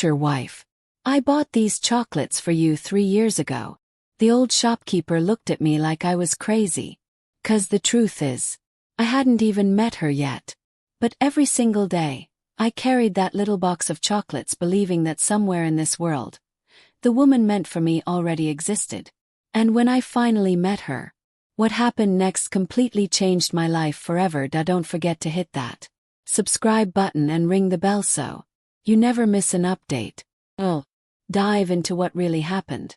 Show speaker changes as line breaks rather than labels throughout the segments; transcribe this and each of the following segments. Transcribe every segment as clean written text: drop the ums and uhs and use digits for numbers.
Future wife. I bought these chocolates for you 3 years ago. The old shopkeeper looked at me like I was crazy. 'Cause the truth is, I hadn't even met her yet. But every single day, I carried that little box of chocolates believing that somewhere in this world, the woman meant for me already existed. And when I finally met her, what happened next completely changed my life forever. Don't forget to hit that subscribe button and ring the bell so you never miss an update. Dive into what really happened.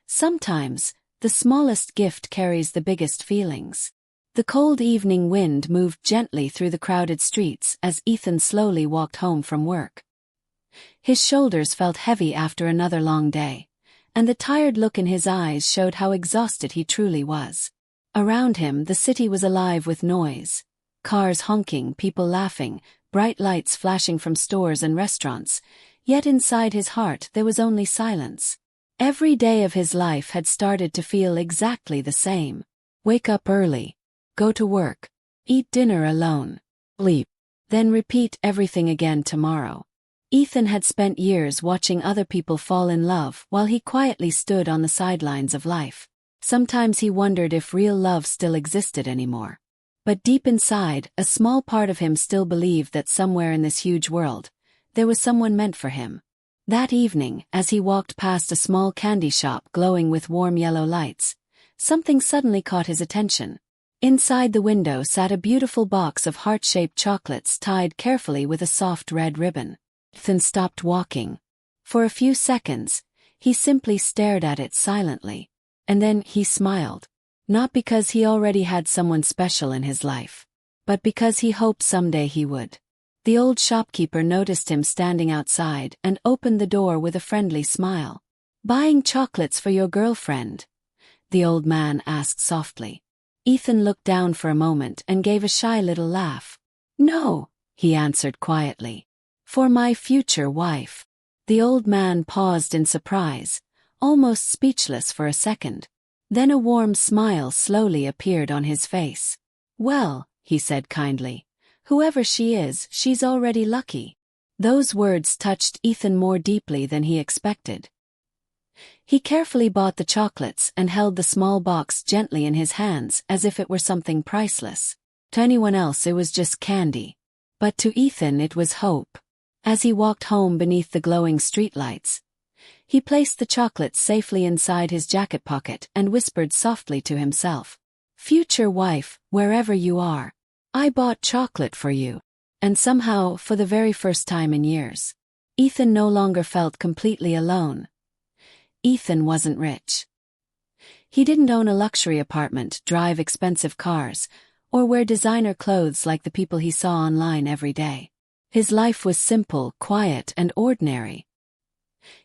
Sometimes, the smallest gift carries the biggest feelings. The cold evening wind moved gently through the crowded streets as Ethan slowly walked home from work. His shoulders felt heavy after another long day, and the tired look in his eyes showed how exhausted he truly was. Around him, the city was alive with noise. Cars honking, people laughing, bright lights flashing from stores and restaurants, yet inside his heart there was only silence. Every day of his life had started to feel exactly the same. Wake up early, go to work, eat dinner alone, sleep, then repeat everything again tomorrow. Ethan had spent years watching other people fall in love while he quietly stood on the sidelines of life. Sometimes he wondered if real love still existed anymore. But deep inside, a small part of him still believed that somewhere in this huge world, there was someone meant for him. That evening, as he walked past a small candy shop glowing with warm yellow lights, something suddenly caught his attention. Inside the window sat a beautiful box of heart-shaped chocolates tied carefully with a soft red ribbon. Ethan stopped walking. For a few seconds, he simply stared at it silently. And then he smiled. Not because he already had someone special in his life, but because he hoped someday he would. The old shopkeeper noticed him standing outside and opened the door with a friendly smile. "Buying chocolates for your girlfriend?" the old man asked softly. Ethan looked down for a moment and gave a shy little laugh. "No," he answered quietly. "For my future wife." The old man paused in surprise, almost speechless for a second. Then a warm smile slowly appeared on his face. "Well," he said kindly, "whoever she is, she's already lucky." Those words touched Ethan more deeply than he expected. He carefully bought the chocolates and held the small box gently in his hands as if it were something priceless. To anyone else it was just candy. But to Ethan it was hope. As he walked home beneath the glowing streetlights, he placed the chocolates safely inside his jacket pocket and whispered softly to himself, "Future wife, wherever you are, I bought chocolate for you." And somehow, for the very first time in years, Ethan no longer felt completely alone. Ethan wasn't rich. He didn't own a luxury apartment, drive expensive cars, or wear designer clothes like the people he saw online every day. His life was simple, quiet, and ordinary.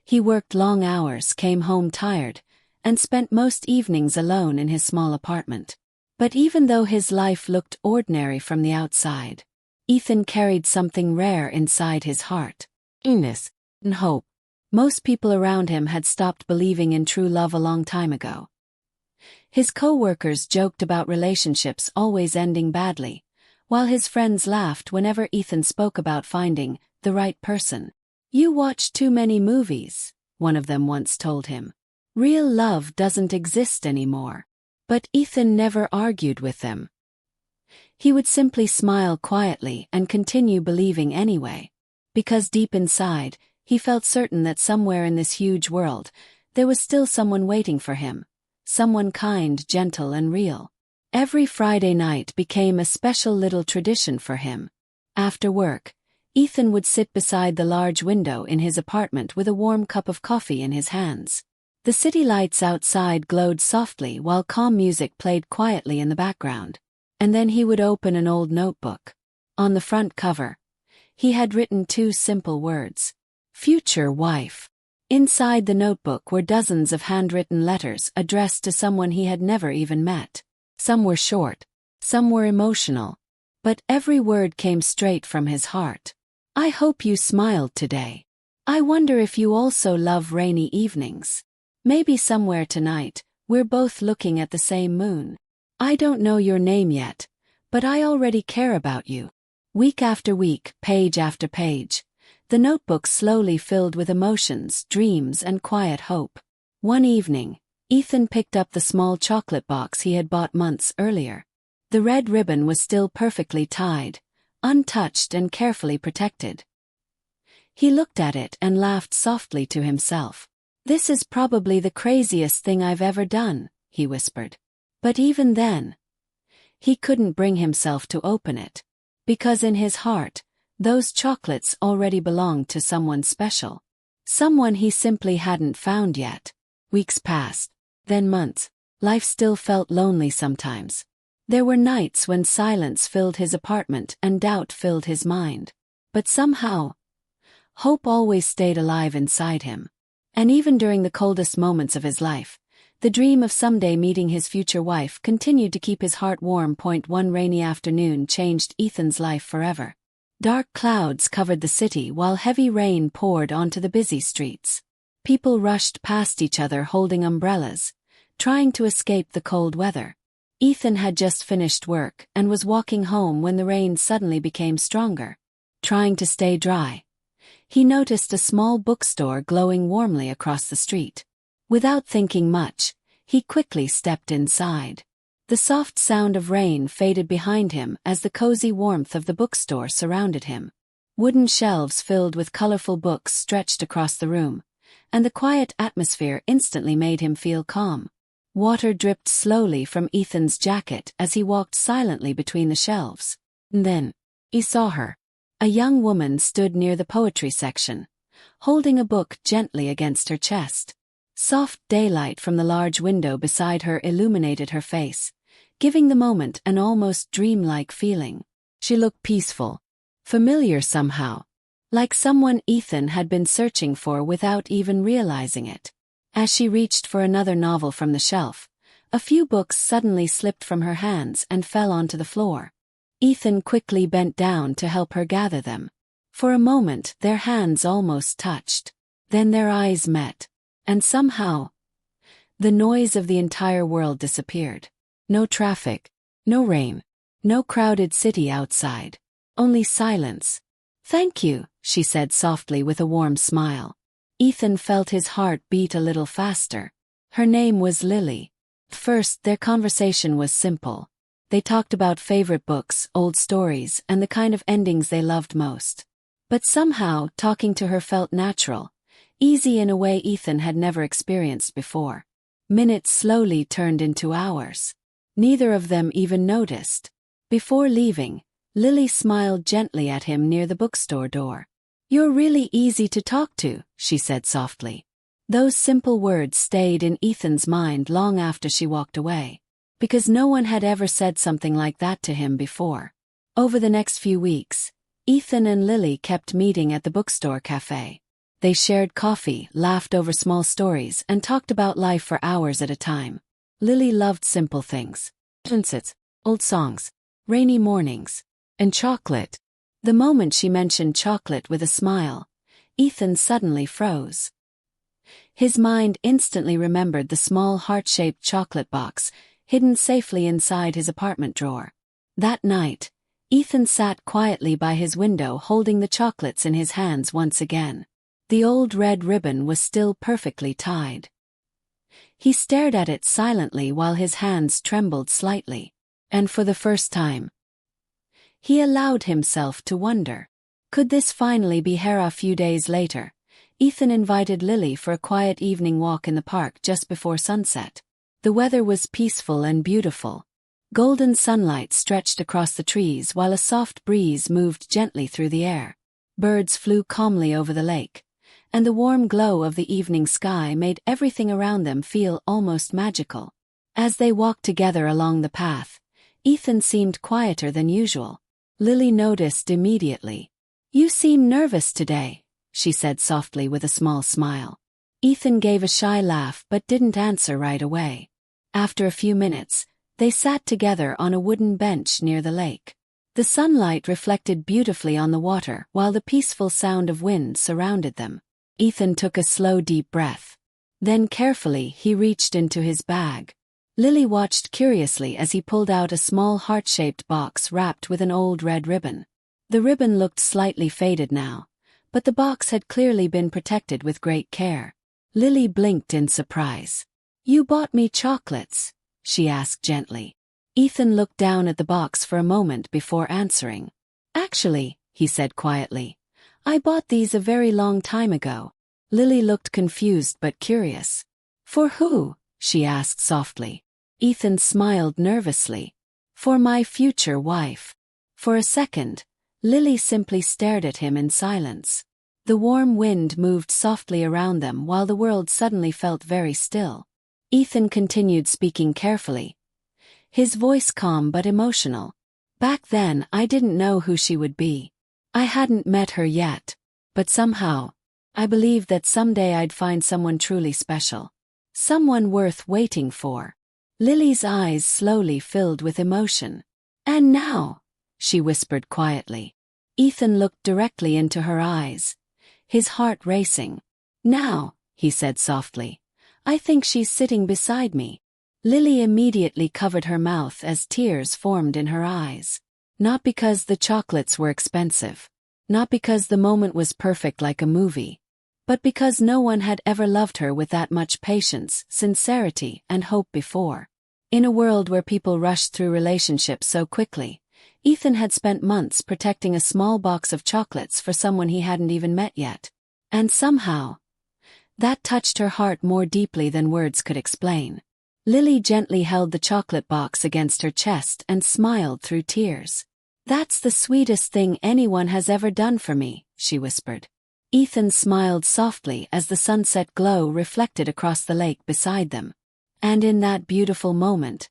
He worked long hours, came home tired, and spent most evenings alone in his small apartment. But even though his life looked ordinary from the outside, Ethan carried something rare inside his heart. Eagerness and hope. Most people around him had stopped believing in true love a long time ago. His co-workers joked about relationships always ending badly, while his friends laughed whenever Ethan spoke about finding the right person. "You watch too many movies," one of them once told him. "Real love doesn't exist anymore." But Ethan never argued with them. He would simply smile quietly and continue believing anyway. Because deep inside, he felt certain that somewhere in this huge world, there was still someone waiting for him. Someone kind, gentle, and real. Every Friday night became a special little tradition for him. After work, Ethan would sit beside the large window in his apartment with a warm cup of coffee in his hands. The city lights outside glowed softly while calm music played quietly in the background. And then he would open an old notebook. On the front cover, he had written 2 simple words: "Future wife." Inside the notebook were dozens of handwritten letters addressed to someone he had never even met. Some were short, some were emotional, but every word came straight from his heart. "I hope you smiled today. I wonder if you also love rainy evenings. Maybe somewhere tonight, we're both looking at the same moon. I don't know your name yet, but I already care about you." Week after week, page after page, The notebook slowly filled with emotions, dreams, and quiet hope. One evening, Ethan picked up the small chocolate box he had bought months earlier. The red ribbon was still perfectly tied, untouched and carefully protected. He looked at it and laughed softly to himself. "This is probably the craziest thing I've ever done," he whispered. But even then, he couldn't bring himself to open it. Because in his heart, those chocolates already belonged to someone special. Someone he simply hadn't found yet. Weeks passed, then months. Life still felt lonely sometimes. There were nights when silence filled his apartment and doubt filled his mind. But somehow, hope always stayed alive inside him. And even during the coldest moments of his life, the dream of someday meeting his future wife continued to keep his heart warm. One rainy afternoon changed Ethan's life forever. Dark clouds covered the city while heavy rain poured onto the busy streets. People rushed past each other holding umbrellas, trying to escape the cold weather. Ethan had just finished work and was walking home when the rain suddenly became stronger. Trying to stay dry, he noticed a small bookstore glowing warmly across the street. Without thinking much, he quickly stepped inside. The soft sound of rain faded behind him as the cozy warmth of the bookstore surrounded him. Wooden shelves filled with colorful books stretched across the room, and the quiet atmosphere instantly made him feel calm. Water dripped slowly from Ethan's jacket as he walked silently between the shelves. And then, he saw her. A young woman stood near the poetry section, holding a book gently against her chest. Soft daylight from the large window beside her illuminated her face, giving the moment an almost dreamlike feeling. She looked peaceful, familiar somehow, like someone Ethan had been searching for without even realizing it. As she reached for another novel from the shelf, a few books suddenly slipped from her hands and fell onto the floor. Ethan quickly bent down to help her gather them. For a moment their hands almost touched. Then their eyes met, and somehow, the noise of the entire world disappeared. No traffic, no rain, no crowded city outside. Only silence. "Thank you," she said softly with a warm smile. Ethan felt his heart beat a little faster. Her name was Lily. At first their conversation was simple. They talked about favorite books, old stories, and the kind of endings they loved most. But somehow, talking to her felt natural, easy in a way Ethan had never experienced before. Minutes slowly turned into hours. Neither of them even noticed. Before leaving, Lily smiled gently at him near the bookstore door. "You're really easy to talk to," she said softly. Those simple words stayed in Ethan's mind long after she walked away, because no one had ever said something like that to him before. Over the next few weeks, Ethan and Lily kept meeting at the bookstore cafe. They shared coffee, laughed over small stories, and talked about life for hours at a time. Lily loved simple things. Sunsets, old songs, rainy mornings, and chocolate. The moment she mentioned chocolate with a smile, Ethan suddenly froze. His mind instantly remembered the small heart-shaped chocolate box, hidden safely inside his apartment drawer. That night, Ethan sat quietly by his window holding the chocolates in his hands once again. The old red ribbon was still perfectly tied. He stared at it silently while his hands trembled slightly. And for the first time, he allowed himself to wonder. Could this finally be her? A few days later, Ethan invited Lily for a quiet evening walk in the park just before sunset. The weather was peaceful and beautiful. Golden sunlight stretched across the trees while a soft breeze moved gently through the air. Birds flew calmly over the lake, and the warm glow of the evening sky made everything around them feel almost magical. As they walked together along the path, Ethan seemed quieter than usual. Lily noticed immediately. "You seem nervous today," she said softly with a small smile. Ethan gave a shy laugh but didn't answer right away. After a few minutes, they sat together on a wooden bench near the lake. The sunlight reflected beautifully on the water while the peaceful sound of wind surrounded them. Ethan took a slow deep breath. Then carefully he reached into his bag. Lily watched curiously as he pulled out a small heart-shaped box wrapped with an old red ribbon. The ribbon looked slightly faded now, but the box had clearly been protected with great care. Lily blinked in surprise. "You bought me chocolates?" she asked gently. Ethan looked down at the box for a moment before answering. "Actually," he said quietly, "I bought these a very long time ago." Lily looked confused but curious. "For who?" she asked softly. Ethan smiled nervously. "For my future wife." For a second, Lily simply stared at him in silence. The warm wind moved softly around them while the world suddenly felt very still. Ethan continued speaking carefully, his voice calm but emotional. "Back then I didn't know who she would be. I hadn't met her yet. But somehow, I believed that someday I'd find someone truly special. Someone worth waiting for." Lily's eyes slowly filled with emotion. "And now," she whispered quietly. Ethan looked directly into her eyes, his heart racing. "Now," he said softly, "I think she's sitting beside me." Lily immediately covered her mouth as tears formed in her eyes. Not because the chocolates were expensive, not because the moment was perfect like a movie, but because no one had ever loved her with that much patience, sincerity, and hope before. In a world where people rushed through relationships so quickly, Ethan had spent months protecting a small box of chocolates for someone he hadn't even met yet. And somehow, that touched her heart more deeply than words could explain. Lily gently held the chocolate box against her chest and smiled through tears. "That's the sweetest thing anyone has ever done for me," she whispered. Ethan smiled softly as the sunset glow reflected across the lake beside them. And in that beautiful moment,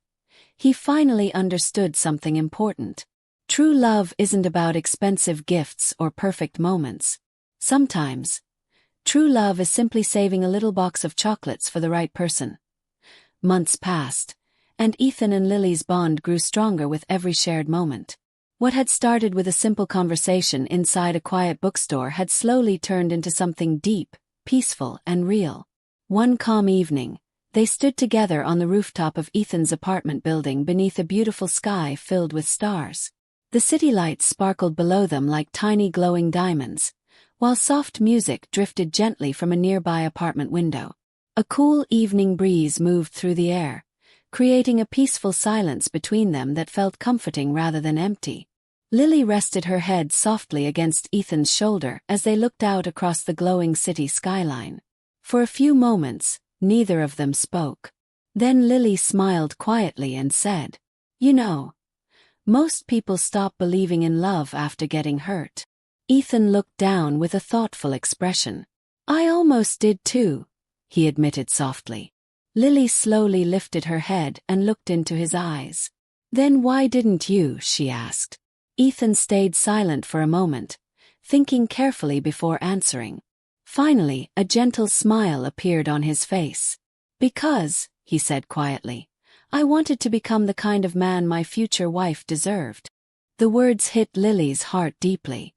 he finally understood something important. True love isn't about expensive gifts or perfect moments. Sometimes, true love is simply saving a little box of chocolates for the right person. Months passed, and Ethan and Lily's bond grew stronger with every shared moment. What had started with a simple conversation inside a quiet bookstore had slowly turned into something deep, peaceful, and real. One calm evening, they stood together on the rooftop of Ethan's apartment building beneath a beautiful sky filled with stars. The city lights sparkled below them like tiny glowing diamonds, while soft music drifted gently from a nearby apartment window. A cool evening breeze moved through the air, creating a peaceful silence between them that felt comforting rather than empty. Lily rested her head softly against Ethan's shoulder as they looked out across the glowing city skyline. For a few moments, neither of them spoke. Then Lily smiled quietly and said, "You know, most people stop believing in love after getting hurt." Ethan looked down with a thoughtful expression. "I almost did too," he admitted softly. Lily slowly lifted her head and looked into his eyes. "Then why didn't you?" she asked. Ethan stayed silent for a moment, thinking carefully before answering. Finally, a gentle smile appeared on his face. "Because," he said quietly, "I wanted to become the kind of man my future wife deserved." The words hit Lily's heart deeply.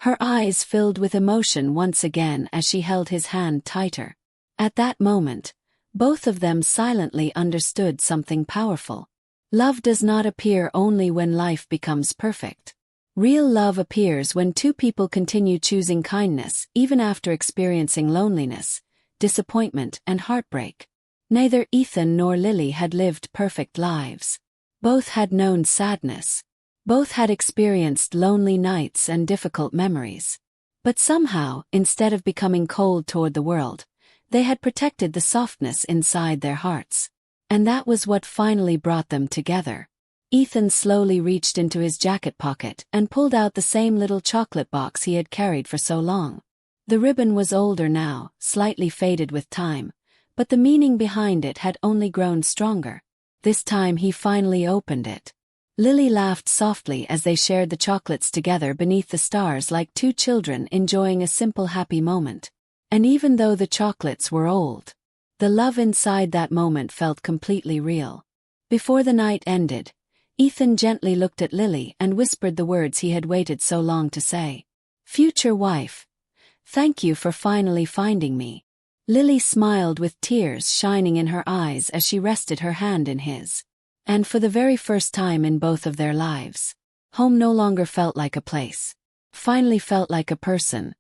Her eyes filled with emotion once again as she held his hand tighter. At that moment, both of them silently understood something powerful. Love does not appear only when life becomes perfect. Real love appears when two people continue choosing kindness even after experiencing loneliness, disappointment, and heartbreak. Neither Ethan nor Lily had lived perfect lives. Both had known sadness. Both had experienced lonely nights and difficult memories. But somehow, instead of becoming cold toward the world, they had protected the softness inside their hearts. And that was what finally brought them together. Ethan slowly reached into his jacket pocket and pulled out the same little chocolate box he had carried for so long. The ribbon was older now, slightly faded with time, but the meaning behind it had only grown stronger. This time he finally opened it. Lily laughed softly as they shared the chocolates together beneath the stars like two children enjoying a simple happy moment. And even though the chocolates were old, the love inside that moment felt completely real. Before the night ended, Ethan gently looked at Lily and whispered the words he had waited so long to say. "Future wife, thank you for finally finding me." Lily smiled with tears shining in her eyes as she rested her hand in his. And for the very first time in both of their lives, home no longer felt like a place. Finally felt like a person,